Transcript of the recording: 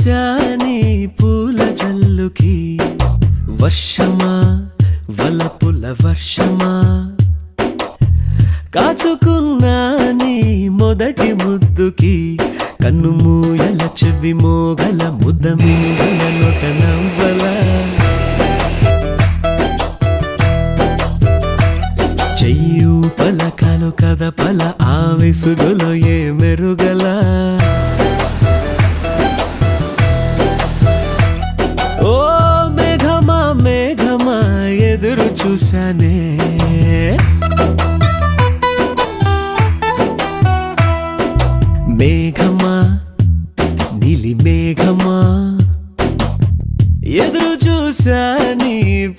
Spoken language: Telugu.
చూశాని పూల జల్లుకి వర్షమా వలపుల వర్షమా కాచుకున్నా నీ మొదటి ముద్దుకి కన్ను మూయల చెవి మోగల ముద్ద మీగల నొట నవ్వల చెయ్యు పలకలు కదపల ఆ విసుగులో ఏ మెరుగల ఓ మేఘమా మేఘమా ఎదురు చూశానే